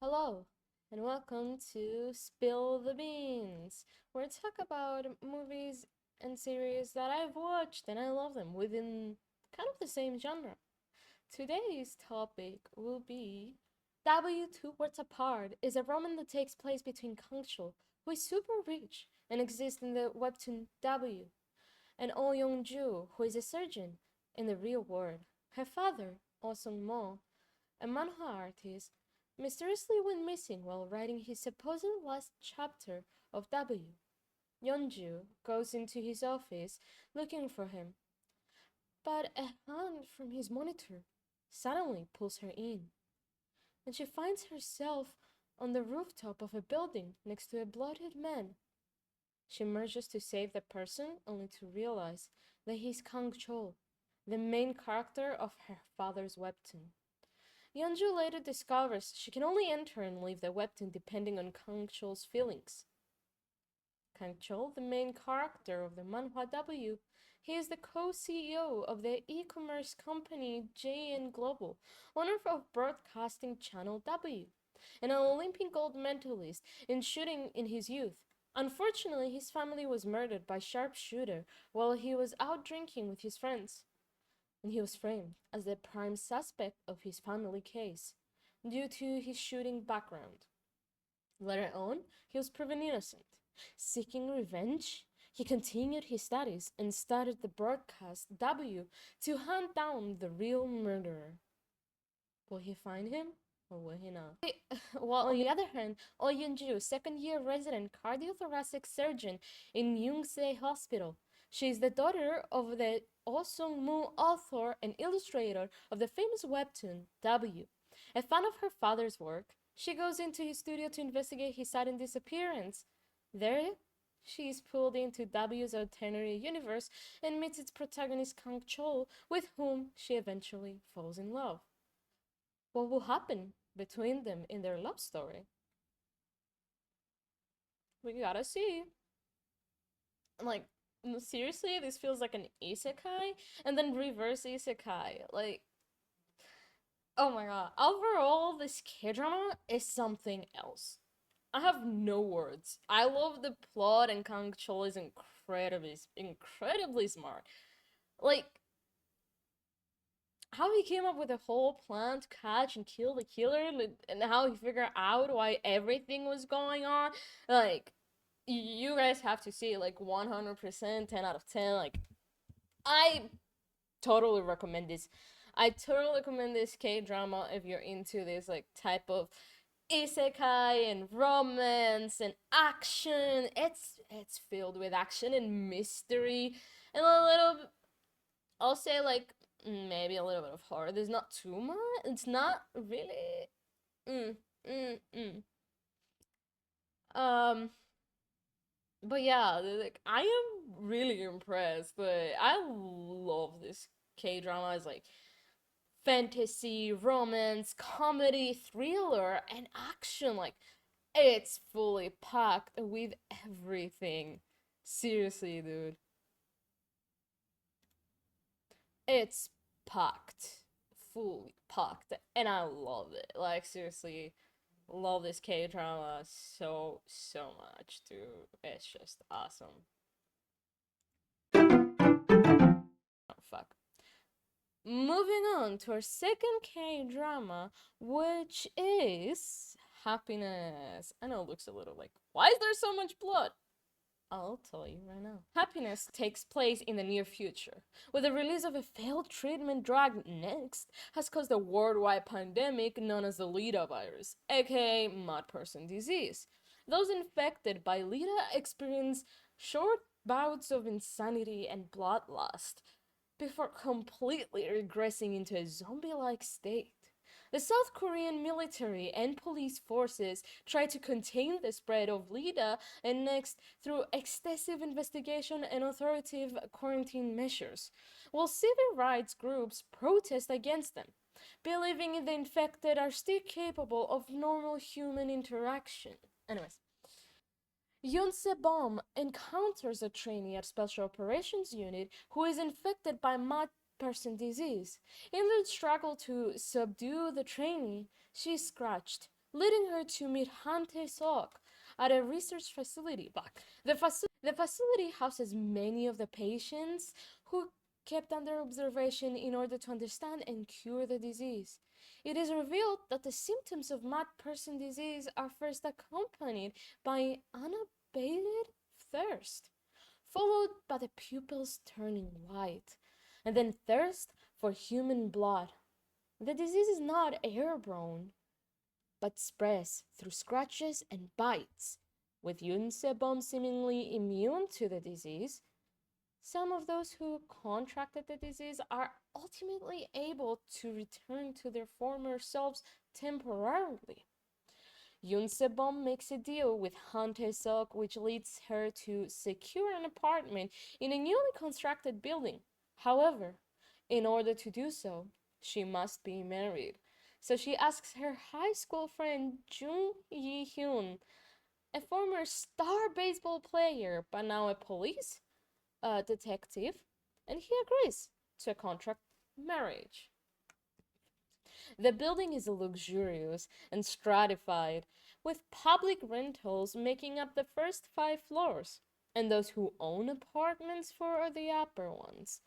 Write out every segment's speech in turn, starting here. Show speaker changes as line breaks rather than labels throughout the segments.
Hello, and welcome to Spill the Beans, where I talk about movies and series that I've watched and I love them within kind of the same genre. Today's topic will be W Two Worlds Apart is a romance that takes place between Kangchul, who is super rich and exists in the webtoon W, and Oh Young-ju, who is a surgeon in the real world. Her father, Oh Sung-mo, a manhwa artist, mysteriously went missing while writing his supposed last chapter of W. Yeonju goes into his office looking for him, but a hand from his monitor suddenly pulls her in, and she finds herself on the rooftop of a building next to a bloated man. She emerges to save the person, only to realize that he's Kang Chol, the main character of her father's webtoon. Yeonju later discovers she can only enter and leave the webtoon depending on Kang Chol's feelings. Kang Chol, the main character of the manhwa W, he is the co-CEO of the e-commerce company JN Global, owner of broadcasting channel W, and an Olympic gold medalist in shooting in his youth. Unfortunately, his family was murdered by sharpshooter while he was out drinking with his friends, and he was framed as the prime suspect of his family case due to his shooting background. Later on, he was proven innocent. Seeking revenge, he continued his studies and started the broadcast W to hunt down the real murderer. Will he find him? Or will he not? While on the other hand, Oh Yun-ju, second-year resident cardiothoracic surgeon in Yonsei Hospital. She is the daughter of the Oh Sung-moo, author and illustrator of the famous webtoon W. A fan of her father's work, she goes into his studio to investigate his sudden disappearance. There, she is pulled into W's alternative universe and meets its protagonist Kang Chol, with whom she eventually falls in love. What will happen between them in their love story? We gotta see. Like, seriously, this feels like an isekai, and then reverse isekai. Like, oh my god. Overall, this K-drama is something else. I have no words. I love the plot, and Kang Chol is incredibly smart. Like, how he came up with a whole plan to catch and kill the killer, and how he figured out why everything was going on. Like, you guys have to see, like, 100%, 10 out of 10. Like, I totally recommend this. I totally recommend this K drama if you're into this, like, type of isekai and romance and action. It's filled with action and mystery and a little, I'll say, like, maybe a little bit of horror. There's not too much. It's not really. Mm, mm, mm. Um, but yeah, like, I am really impressed. Like, I love this K drama. It's like fantasy, romance, comedy, thriller, and action. Like, it's fully packed with everything. Seriously, dude. It's packed. Fully packed. And I love it. Like, seriously, love this K drama so much, dude. It's just awesome. Oh, fuck. Moving on to our second K drama, which is Happiness. I know it looks a little like, why is there so much blood? I'll tell you right now. Happiness takes place in the near future, where the release of a failed treatment drug Next has caused a worldwide pandemic known as the Lida virus, aka mad person disease. Those infected by Lida experience short bouts of insanity and bloodlust before completely regressing into a zombie-like state. The South Korean military and police forces try to contain the spread of Lida and Next through extensive investigation and authoritative quarantine measures, while civil rights groups protest against them, believing the infected are still capable of normal human interaction. Anyways, Yoon Se-bom encounters a trainee at Special Operations Unit who is infected by mad person disease. In the struggle to subdue the trainee, she is scratched, leading her to meet Han Tae-sok at a research facility. But the facility houses many of the patients who kept under observation in order to understand and cure the disease. It is revealed that the symptoms of mad person disease are first accompanied by unabated thirst, followed by the pupils turning white, and then thirst for human blood. The disease is not airborne, but spreads through scratches and bites. With Yoon Se-bom seemingly immune to the disease, some of those who contracted the disease are ultimately able to return to their former selves temporarily. Yoon Se-bom makes a deal with Han Tae-sok, which leads her to secure an apartment in a newly constructed building. However, in order to do so, she must be married. So she asks her high school friend Jung Yi-hyun, a former star baseball player but now a police detective, and he agrees to a contract marriage. The building is luxurious and stratified, with public rentals making up the first 5 floors, and those who own apartments for the upper ones.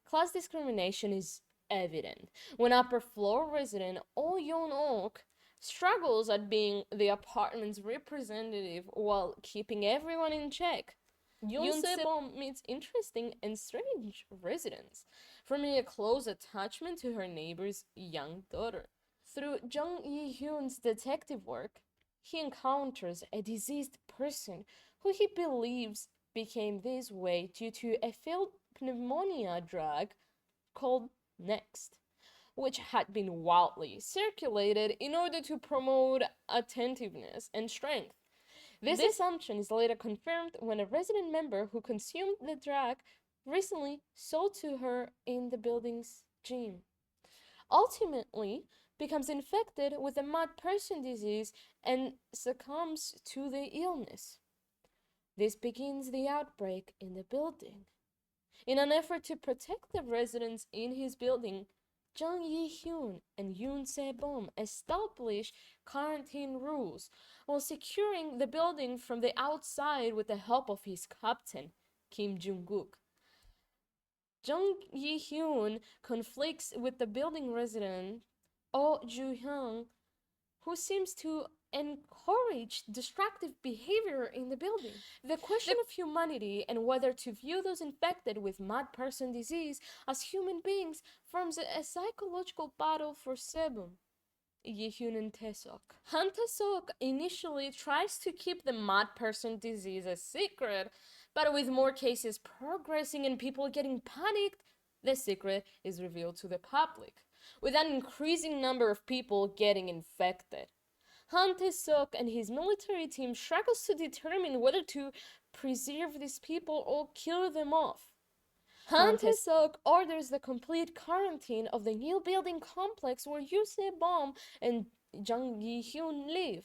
Class discrimination is evident when upper floor resident Oh Yeon-ok struggles at being the apartment's representative while keeping everyone in check. Yoon Se-bom meets interesting and strange residents, forming a close attachment to her neighbor's young daughter. Through Jung Yi-hyun's detective work, he encounters a diseased person who he believes became this way due to a failed pneumonia drug called Next, which had been wildly circulated in order to promote attentiveness and strength. This assumption is later confirmed when a resident member who consumed the drug recently sold to her in the building's gym. Ultimately, becomes infected with the mad person disease and succumbs to the illness. This begins the outbreak in the building. In an effort to protect the residents in his building, Jung Yi-hyun and Yoon Se-bom establish quarantine rules while securing the building from the outside with the help of his captain, Kim Jung-guk. Jung Yi-hyun conflicts with the building resident, Oh Ju-hyung, who seems to encourage destructive behavior in the building. The question of humanity and whether to view those infected with mad person disease as human beings forms a psychological battle for Se-bom, Yi-hyun, and Tae-sok. Han Tae-sok initially tries to keep the mad person disease a secret, but with more cases progressing and people getting panicked, the secret is revealed to the public, with an increasing number of people getting infected. Han Tae-sok and his military team struggles to determine whether to preserve these people or kill them off. Han Tae-sok orders the complete quarantine of the new building complex where Yoon Se-bom and Jung Yi-hyun live,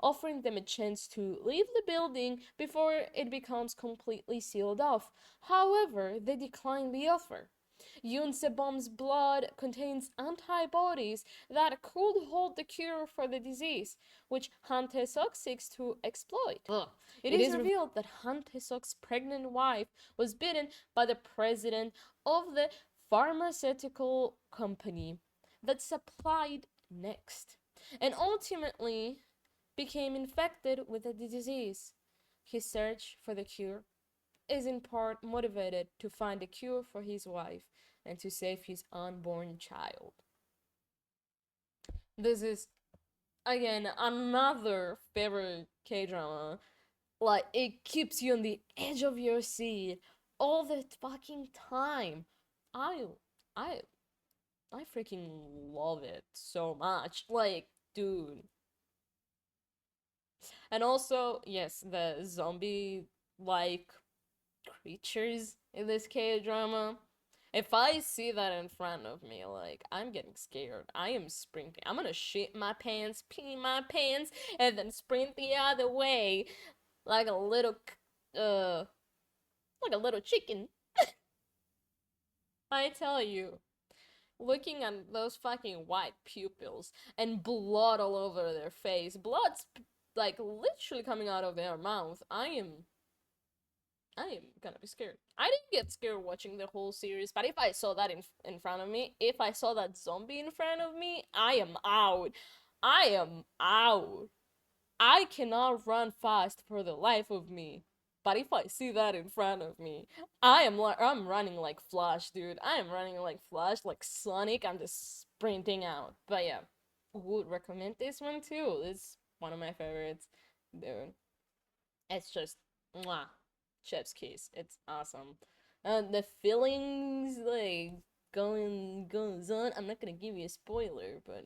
offering them a chance to leave the building before it becomes completely sealed off. However, they decline the offer. Yoon Se-bom's blood contains antibodies that could hold the cure for the disease, which Han Tae-sok seeks to exploit. It is revealed that Han Tae-sok's pregnant wife was bitten by the president of the pharmaceutical company that supplied Next, and ultimately became infected with the disease. His search for the cure is in part motivated to find a cure for his wife and to save his unborn child. This is, again, another favorite K-drama. Like, it keeps you on the edge of your seat all the fucking time. I I I freaking love it so much. Like, dude. And also, yes, the zombie like creatures in this K drama. If I see that in front of me, like, I'm getting scared. I am sprinting. I'm gonna shit my pants, pee my pants, and then sprint the other way like a little, uh, like a little chicken. I tell you. looking at those fucking white pupils and blood all over their face. Blood's like literally coming out of their mouth. I am gonna be scared. I didn't get scared watching the whole series, but if I saw that in front of me, if I saw that zombie in front of me, I am out. I am out. I cannot run fast for the life of me. But if I see that in front of me, I'm running like Flash, dude. I am running like Flash, like Sonic. I'm just sprinting out. But yeah, would recommend this one too. It's one of my favorites, dude. It's just mwah, chef's kiss. It's awesome. The feelings like goes on. I'm not gonna give you a spoiler, but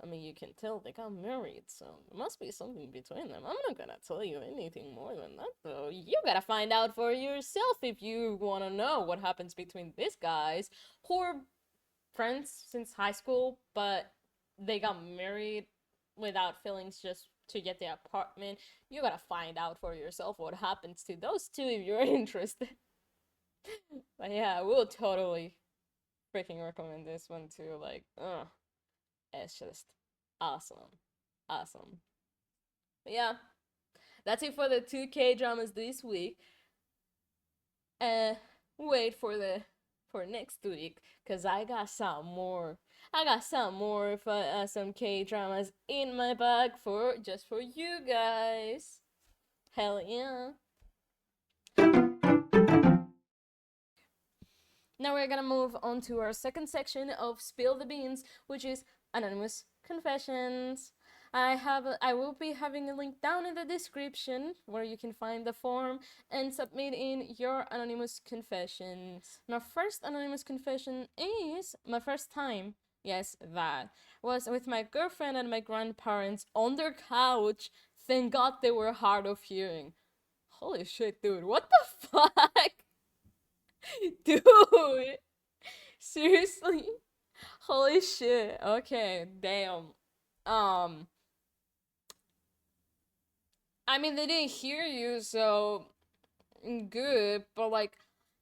I mean you can tell they got married, so there must be something between them. I'm not gonna tell you anything more than that though. You gotta find out for yourself if you wanna know what happens between these guys who are friends since high school, but they got married without feelings just to get the apartment. You gotta find out for yourself what happens to those two if you're interested. But yeah, we'll totally freaking recommend this one too. Like, it's just awesome. Awesome. But yeah, that's it for the 2K dramas this week. Uh, wait for next week, cause I got some more. I got some more some K dramas in my bag for just for you guys. Hell yeah! Now we're gonna move on to our second section of Spill the Beans, which is Anonymous Confessions. I will be having a link down in the description where you can find the form and submit in your anonymous confessions. My first anonymous confession is my first time. Yes, that was with my girlfriend and my grandparents on their couch. Thank God they were hard of hearing. Holy shit, dude! What the fuck, dude? Seriously? Holy shit. Okay, damn. Um, I mean, they didn't hear you, so good, but like,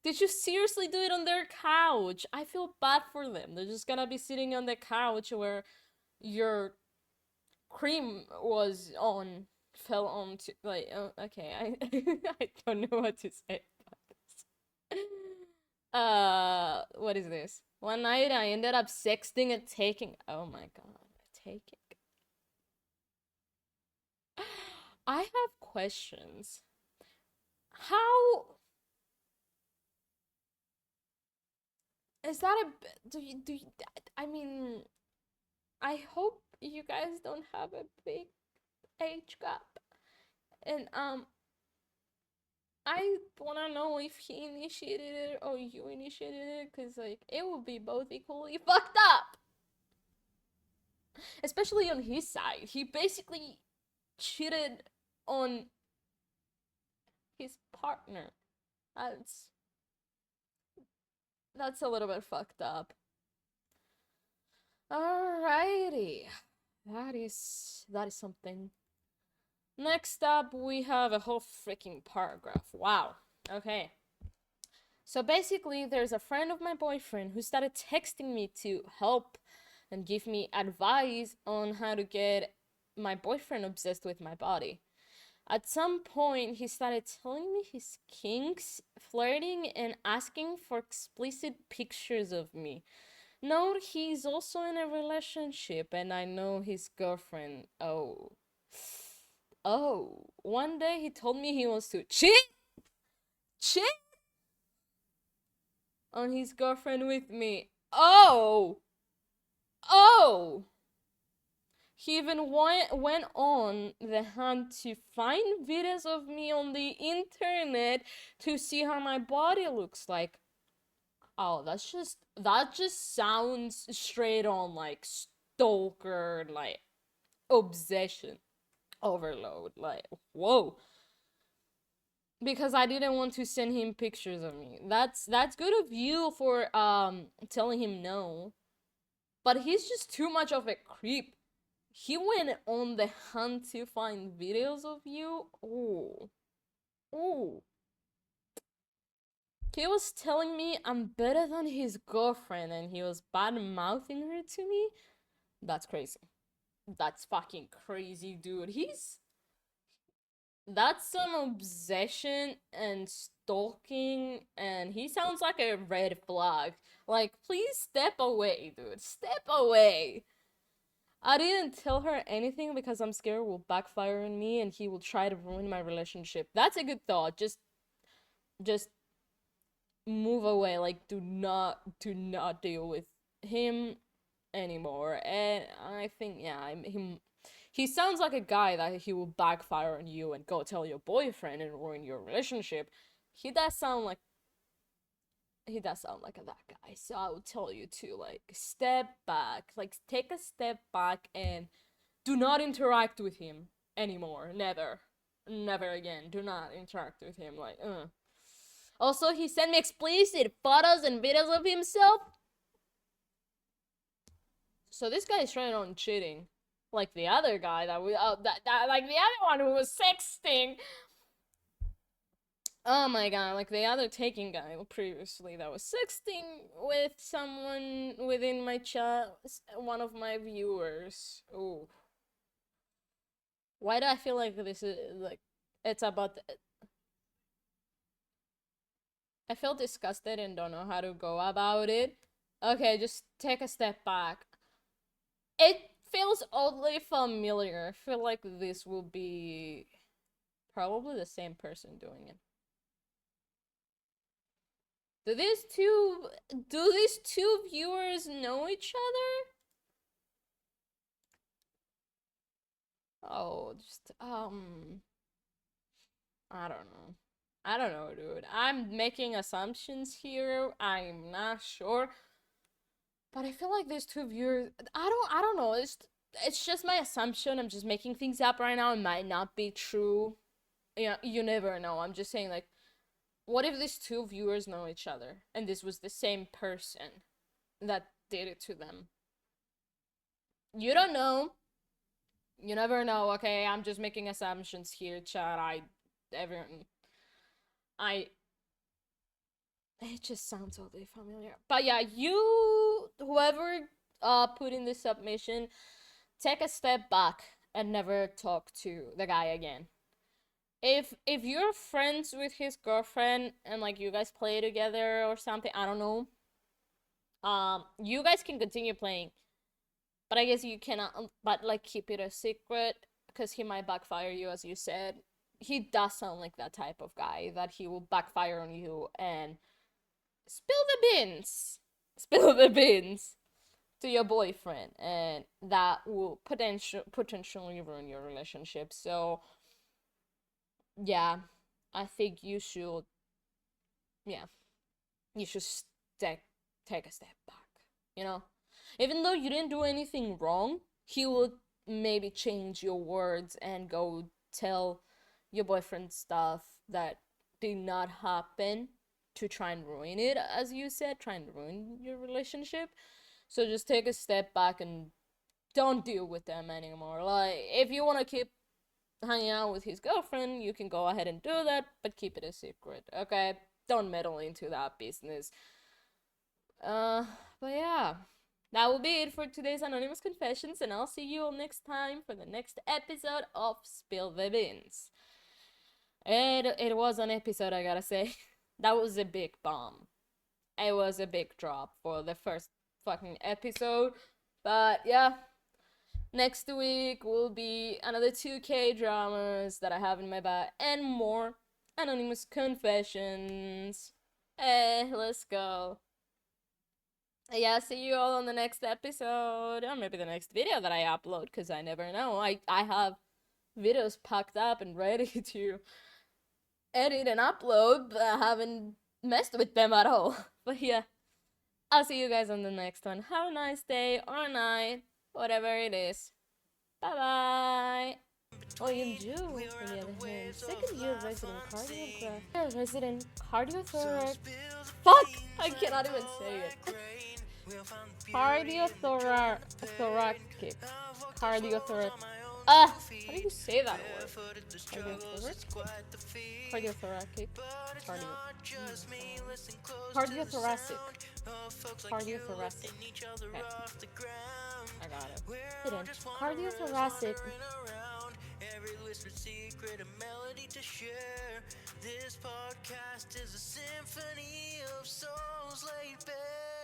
did you seriously do it on their couch? I feel bad for them. They're just gonna be sitting on the couch where your cream was on, fell on to, like, okay, I don't know what to say about this. What is this? One night I ended up sexting and taking, oh my god, taking. I have questions. How is that a do you, I mean, I hope you guys don't have a big age gap. And I wanna know if he initiated it or you initiated it, cause like it would be both equally fucked up. Especially on his side, he basically cheated on his partner. That's that's a little bit fucked up. Alrighty. That is something. Next up, we have a whole freaking paragraph. Wow. Okay. So basically, there's a friend of my boyfriend who started texting me to help and give me advice on how to get my boyfriend obsessed with my body. At some point, he started telling me his kinks, flirting, and asking for explicit pictures of me. Note he's also in a relationship, and I know his girlfriend. Oh. Oh. One day he told me he wants to cheat on his girlfriend with me. Oh! Oh! He even went on the hunt to find videos of me on the internet to see how my body looks like. Oh, that just sounds straight on like stalker, like obsession overload. Like, whoa. Because I didn't want to send him pictures of me. That's good of you for telling him no. But he's just too much of a creep. He went on the hunt to find videos of you. Ooh. Ooh. He was telling me I'm better than his girlfriend and he was bad mouthing her to me. That's crazy. That's fucking crazy, dude. That's some obsession and stalking, and he sounds like a red flag. Like, please step away, dude. Step away. I didn't tell her anything because I'm scared it will backfire on me and he will try to ruin my relationship. That's a good thought. Just move away. Like, do not deal with him anymore. And I think, yeah, he sounds like a guy that he will backfire on you and go tell your boyfriend and ruin your relationship. He does sound like that guy. So I would tell you to like step back, like take a step back and do not interact with him anymore. Never. Never again. Do not interact with him. Like, Also, he sent me explicit photos and videos of himself. So this guy is trying on cheating, like the other guy that we, like the other one who was sexting. Oh my god, like the other taking guy previously that was sexting with someone within my chat, one of my viewers. Oh, why do I feel like this is like it's about? I feel disgusted and don't know how to go about it. Okay, just take a step back. It feels oddly familiar. I feel like this will be probably the same person doing it. Do these two viewers know each other? Oh, just I don't know. I don't know, dude. I'm making assumptions here. I'm not sure. But I feel like these two viewers I don't know. It's just my assumption. I'm just making things up right now. It might not be true. Yeah, you never know. I'm just saying like what if these two viewers know each other and this was the same person that did it to them? You don't know. You never know, okay? I'm just making assumptions here, chat. Everyone, I, it just sounds oddly familiar. But yeah, whoever, put in this submission, take a step back and never talk to the guy again. If you're friends with his girlfriend and like you guys play together or something, I don't know. You guys can continue playing, but I guess you cannot. But like keep it a secret because he might backfire you, as you said. He does sound like that type of guy that he will backfire on you and spill the beans, spill the beans to your boyfriend, and that will potentially ruin your relationship. So yeah, I think you should, yeah, you should take a step back. You know, even though you didn't do anything wrong, he would maybe change your words and go tell your boyfriend stuff that did not happen to try and ruin it, as you said, try and ruin your relationship. So just take a step back and don't deal with them anymore. Like, if you want to keep hanging out with his girlfriend, you can go ahead and do that, but keep it a secret, okay? Don't meddle into that business. Uh, but yeah, that will be it for today's Anonymous Confessions, and I'll see you all next time for the next episode of Spill the Beans. It was an episode, I gotta say. That was a big bomb. It was a big drop for the first fucking episode. But yeah, next week will be another 2K dramas that I have in my bag and more Anonymous Confessions. Let's go. Yeah, see you all on the next episode, or maybe the next video that I upload, because I never know. I have videos packed up and ready to edit and upload, but I haven't messed with them at all. But yeah, I'll see you guys on the next one. Have a nice day or night, whatever it is. Bye bye. Oh, you do, on the other hand. Second year resident cardiothoracic. Fuck! I cannot even say it. Cardiothoracic. Cardiothoracic. How do you say that word? Cardiothoracic? Cardiothoracic? Cardio. Cardiothoracic. Cardiothoracic. Okay. I got it. Hidden. Cardiothoracic. Every listener's secret, a melody to share. This podcast is a symphony of souls laid bare.